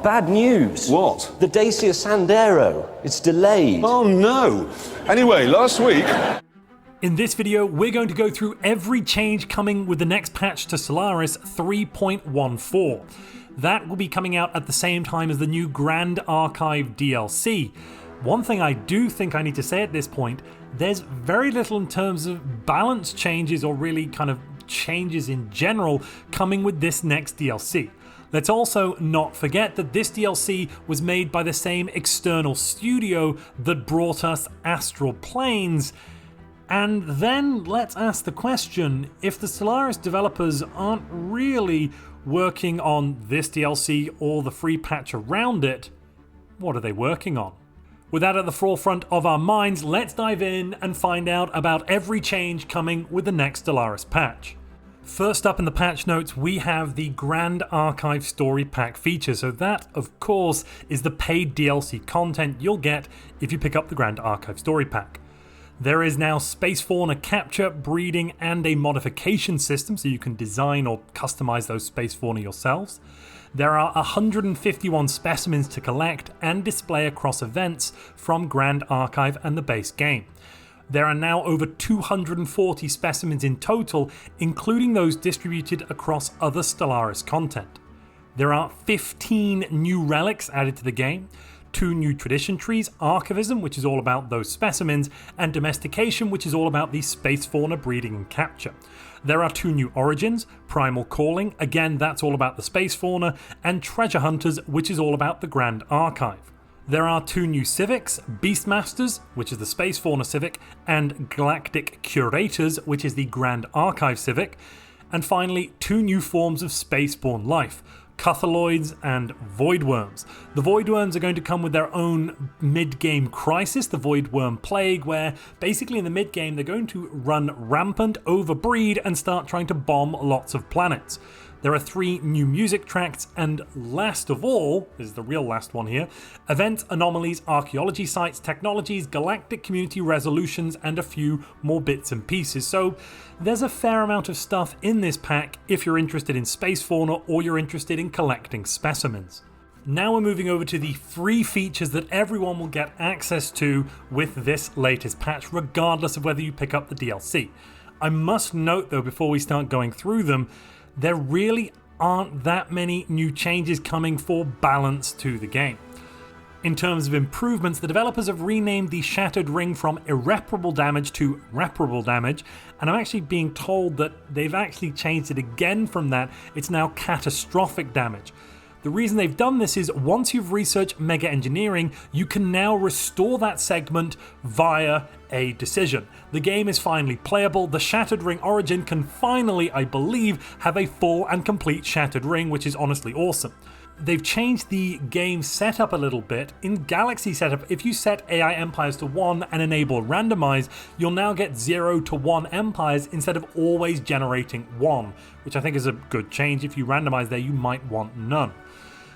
bad news. What? The Dacia Sandero. It's delayed. Oh no! Anyway, last week... In this video, we're going to go through every change coming with the next patch to Stellaris 3.14. That will be coming out at the same time as the new Grand Archive DLC. One thing I do think I need to say at this point, there's very little in terms of balance changes or really kind of changes in general coming with this next DLC. Let's also not forget that this DLC was made by the same external studio that brought us Astral Planes. And then let's ask the question, if the Stellaris developers aren't really working on this DLC or the free patch around it, what are they working on? With that at the forefront of our minds, let's dive in and find out about every change coming with the next Stellaris patch. First up in the patch notes, we have the Grand Archive Story Pack feature. So that, of course, is the paid DLC content you'll get if you pick up the Grand Archive Story Pack. There is now space fauna capture, breeding, and a modification system, so you can design or customize those space fauna yourselves. There are 151 specimens to collect and display across events from Grand Archive and the base game. There are now over 240 specimens in total, including those distributed across other Stellaris content. There are 15 new relics added to the game, 2 new tradition trees, archivism, which is all about those specimens, and domestication, which is all about the space fauna breeding and capture. There are 2 new origins, primal calling, again that's all about the space fauna, and treasure hunters, which is all about the Grand Archive. There are 2 new civics, Beastmasters, which is the Space Fauna civic, and Galactic Curators, which is the Grand Archive civic, and finally 2 new forms of spaceborne life, Cuthaloids and Voidworms. The Voidworms are going to come with their own mid-game crisis, the Voidworm Plague, where basically in the mid-game they're going to run rampant, overbreed, and start trying to bomb lots of planets. There are 3 new music tracks, and last of all, this is the real last one here, events, anomalies, archaeology sites, technologies, galactic community resolutions, and a few more bits and pieces. So there's a fair amount of stuff in this pack if you're interested in space fauna or you're interested in collecting specimens. Now we're moving over to the free features that everyone will get access to with this latest patch, regardless of whether you pick up the DLC. I must note though, before we start going through them, there really aren't that many new changes coming for balance to the game. In terms of improvements, the developers have renamed the Shattered Ring from Irreparable Damage to Reparable Damage, and I'm actually being told that they've actually changed it again from that. It's now Catastrophic Damage. The reason they've done this is once you've researched Mega Engineering, you can now restore that segment via a decision. The game is finally playable. The Shattered Ring Origin can finally, I believe, have a full and complete Shattered Ring, which is honestly awesome. They've changed the game setup a little bit. In Galaxy setup, if you set AI empires to 1 and enable randomize, you'll now get 0 to 1 empires instead of always generating 1, which I think is a good change. If you randomize there, you might want none.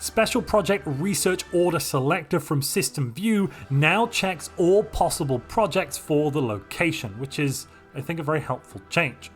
Special Project Research Order Selector from System View now checks all possible projects for the location, which is, I think, a very helpful change.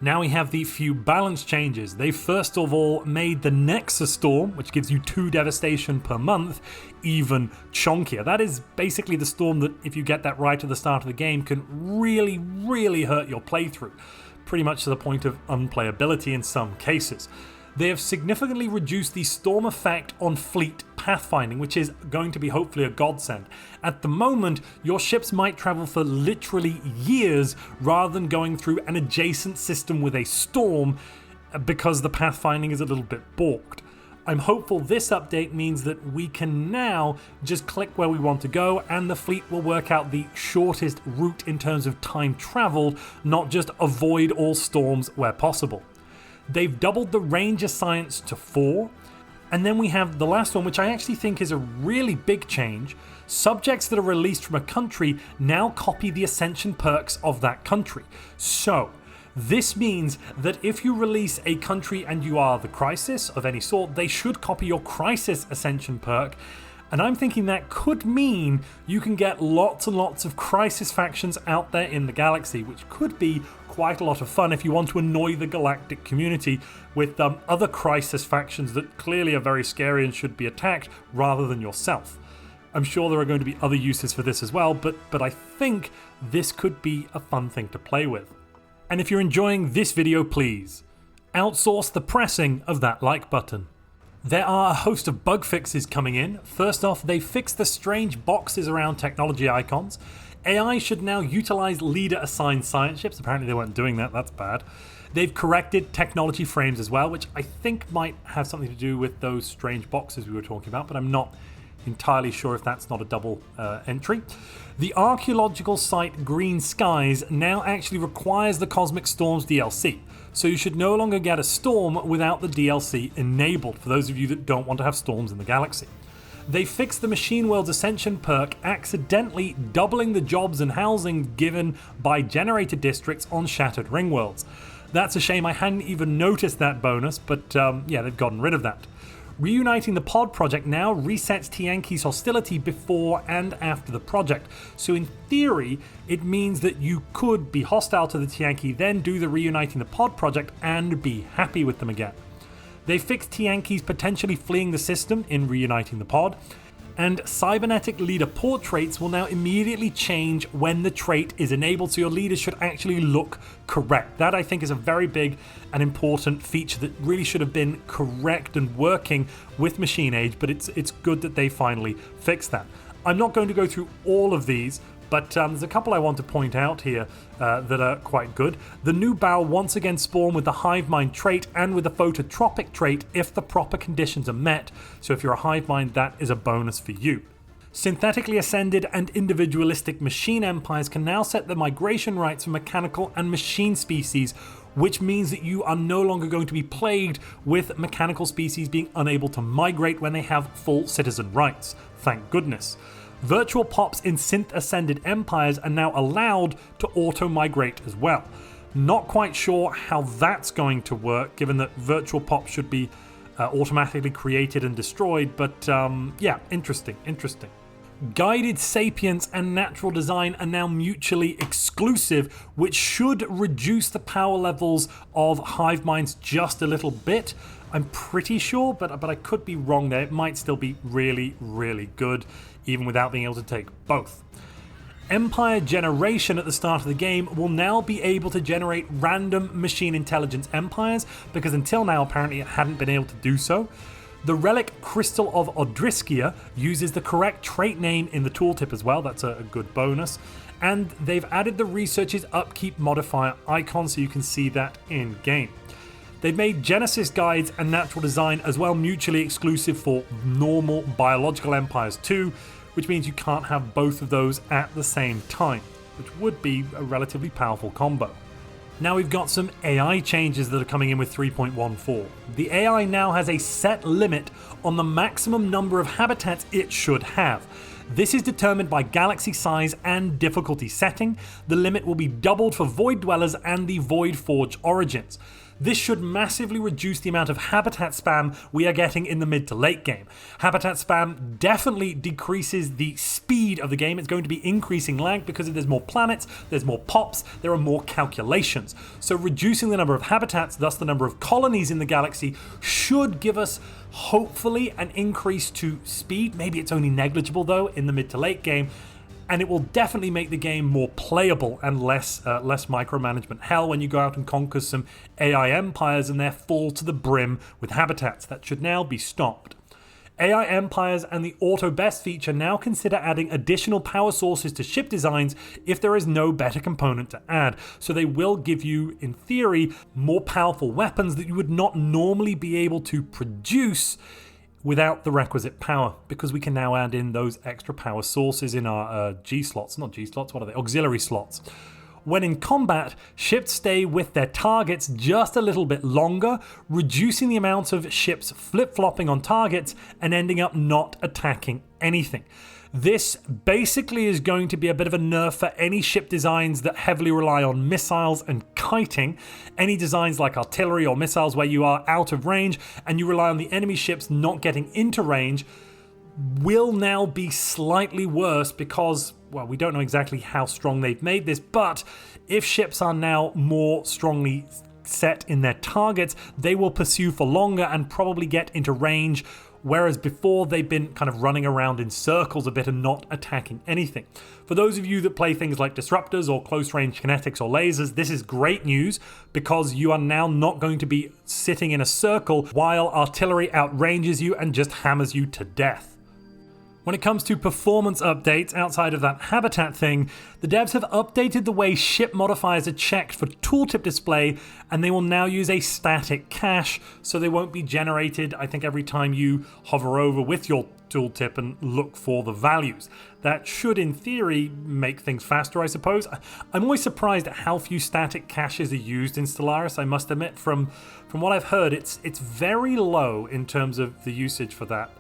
Now we have the few balance changes. They first of all made the Nexus Storm, which gives you 2 devastation per month, even chunkier. That is basically the storm that, if you get that right at the start of the game, can really hurt your playthrough, pretty much to the point of unplayability in some cases. They have significantly reduced the storm effect on fleet pathfinding, which is going to be hopefully a godsend. At the moment, your ships might travel for literally years rather than going through an adjacent system with a storm because the pathfinding is a little bit balked. I'm hopeful this update means that we can now just click where we want to go and the fleet will work out the shortest route in terms of time traveled, not just avoid all storms where possible. They've doubled the Ranger Science to 4. And then we have the last one, which I actually think is a really big change. Subjects that are released from a country now copy the Ascension perks of that country. So this means that if you release a country and you are the Crisis of any sort, they should copy your Crisis Ascension perk. And I'm thinking that could mean you can get lots and lots of Crisis factions out there in the galaxy, which could be quite a lot of fun if you want to annoy the galactic community with other crisis factions that clearly are very scary and should be attacked rather than yourself. I'm sure there are going to be other uses for this as well, but I think this could be a fun thing to play with. And if you're enjoying this video, please outsource the pressing of that like button. There are a host of bug fixes coming in. First off, they fixed the strange boxes around technology icons. AI should now utilize leader-assigned science ships. Apparently they weren't doing that, that's bad. They've corrected technology frames as well, which I think might have something to do with those strange boxes we were talking about, but I'm not entirely sure if that's not a double entry. The archaeological site Green Skies now actually requires the Cosmic Storms DLC, so you should no longer get a storm without the DLC enabled, for those of you that don't want to have storms in the galaxy. They fixed the Machine World's Ascension perk, accidentally doubling the jobs and housing given by generated districts on Shattered Ring Worlds. That's a shame, I hadn't even noticed that bonus, but yeah, they've gotten rid of that. Reuniting the pod project now resets Tianqi's hostility before and after the project, so in theory it means that you could be hostile to the Tianqi, then do the Reuniting the pod project and be happy with them again. They fixed Tianqi's potentially fleeing the system in Reuniting the pod, and cybernetic leader portraits will now immediately change when the trait is enabled, so your leaders should actually look correct. That I think is a very big and important feature that really should have been correct and working with Machine Age, but it's good that they finally fixed that. I'm not going to go through all of these, but there's a couple I want to point out here that are quite good. The new bow once again spawn with the Hive Mind trait and with the Phototropic trait if the proper conditions are met, so if you're a Hive Mind, that is a bonus for you. Synthetically ascended and individualistic machine empires can now set the migration rights for mechanical and machine species, which means that you are no longer going to be plagued with mechanical species being unable to migrate when they have full citizen rights. Thank goodness. Virtual pops in synth-ascended empires are now allowed to auto-migrate as well. Not quite sure how that's going to work, given that virtual pops should be automatically created and destroyed, but yeah, interesting. Guided Sapience and Natural Design are now mutually exclusive, which should reduce the power levels of Hive Minds just a little bit. I'm pretty sure, but I could be wrong there. It might still be really, really good, even without being able to take both. Empire Generation at the start of the game will now be able to generate random machine intelligence empires, because until now apparently it hadn't been able to do so. The Relic Crystal of Odriskia uses the correct trait name in the tooltip as well, that's a good bonus. And they've added the Researcher's Upkeep modifier icon so you can see that in game. They've made Genesis Guides and Natural Design as well mutually exclusive for normal biological empires too, which means you can't have both of those at the same time, which would be a relatively powerful combo. Now we've got some AI changes that are coming in with 3.14. The AI now has a set limit on the maximum number of habitats it should have. This is determined by galaxy size and difficulty setting. The limit will be doubled for Void Dwellers and the Void Forge Origins. This should massively reduce the amount of habitat spam we are getting in the mid to late game. Habitat spam definitely decreases the speed of the game. It's going to be increasing lag because there's more planets, there's more pops, there are more calculations. So reducing the number of habitats, thus the number of colonies in the galaxy, should give us hopefully an increase to speed. Maybe it's only negligible though in the mid to late game. And it will definitely make the game more playable and less micromanagement hell when you go out and conquer some AI empires and they're full to the brim with habitats. That should now be stopped. AI empires and the auto best feature now consider adding additional power sources to ship designs if there is no better component to add. So they will give you, in theory, more powerful weapons that you would not normally be able to produce without the requisite power, because we can now add in those extra power sources in our auxiliary slots. When in combat, ships stay with their targets just a little bit longer, reducing the amount of ships flip-flopping on targets and ending up not attacking anything. This basically is going to be a bit of a nerf for any ship designs that heavily rely on missiles and kiting. Any designs like artillery or missiles where you are out of range and you rely on the enemy ships not getting into range will now be slightly worse because well, we don't know exactly how strong they've made this, but if ships are now more strongly set in their targets, they will pursue for longer and probably get into range, whereas before they've been kind of running around in circles a bit and not attacking anything. For those of you that play things like disruptors or close range kinetics or lasers, this is great news because you are now not going to be sitting in a circle while artillery outranges you and just hammers you to death. When it comes to performance updates outside of that habitat thing, the devs have updated the way ship modifiers are checked for tooltip display, and they will now use a static cache, so they won't be generated, I think, every time you hover over with your tooltip and look for the values. That should, in theory, make things faster, I suppose. I'm always surprised at how few static caches are used in Stellaris, I must admit. From what I've heard, it's very low in terms of the usage for that.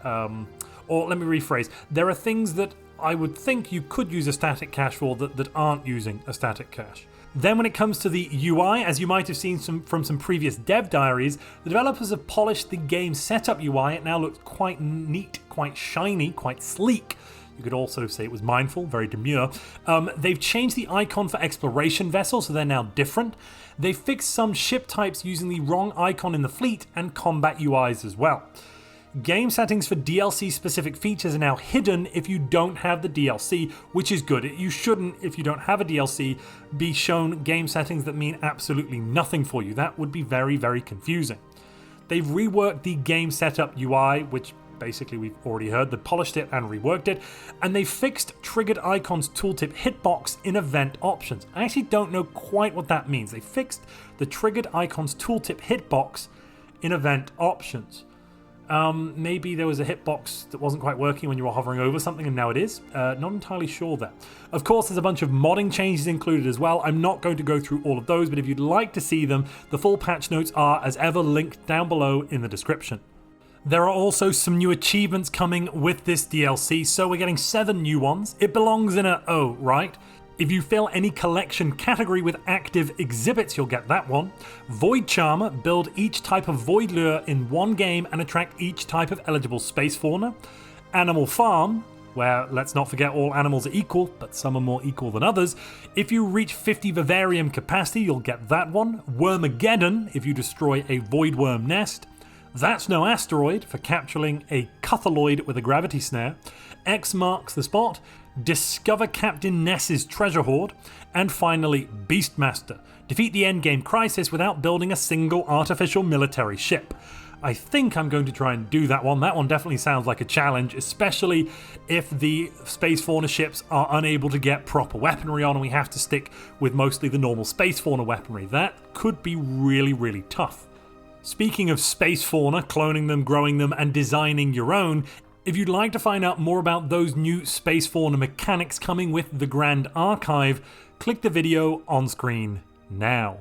Or let me rephrase, there are things that I would think you could use a static cache for that aren't using a static cache. Then when it comes to the UI, as you might have seen from some previous dev diaries, the developers have polished the game setup UI. It now looks quite neat, quite shiny, quite sleek. You could also say it was mindful, very demure. They've changed the icon for exploration vessels, so they're now different. They've fixed some ship types using the wrong icon in the fleet and combat UIs as well. Game settings for DLC specific features are now hidden if you don't have the DLC, which is good. You shouldn't, if you don't have a DLC, be shown game settings that mean absolutely nothing for you. That would be very, very confusing. They've reworked the game setup UI, which basically we've already heard. They polished it and reworked it, and they fixed triggered icons tooltip hitbox in event options. I actually don't know quite what that means. They fixed the triggered icons tooltip hitbox in event options. Maybe there was a hitbox that wasn't quite working when you were hovering over something and now it is. Not entirely sure there. Of course, there's a bunch of modding changes included as well. I'm not going to go through all of those, but if you'd like to see them, the full patch notes are, as ever, linked down below in the description. There are also some new achievements coming with this DLC, so we're getting 7 new ones. It belongs in a O, right? If you fill any collection category with active exhibits, you'll get that one. Void Charmer, build each type of void lure in one game and attract each type of eligible space fauna. Animal Farm, where let's not forget all animals are equal, but some are more equal than others. If you reach 50 vivarium capacity, you'll get that one. Wormageddon, if you destroy a void worm nest. That's No Asteroid, for capturing a Cuthaloid with a gravity snare. X marks the spot. Discover Captain Ness's treasure hoard, and finally Beastmaster. Defeat the endgame crisis without building a single artificial military ship. I think I'm going to try and do that one. That one definitely sounds like a challenge, especially if the space fauna ships are unable to get proper weaponry on and we have to stick with mostly the normal space fauna weaponry. That could be really, really tough. Speaking of space fauna, cloning them, growing them, and designing your own, if you'd like to find out more about those new space fauna mechanics coming with the Grand Archive, click the video on screen now.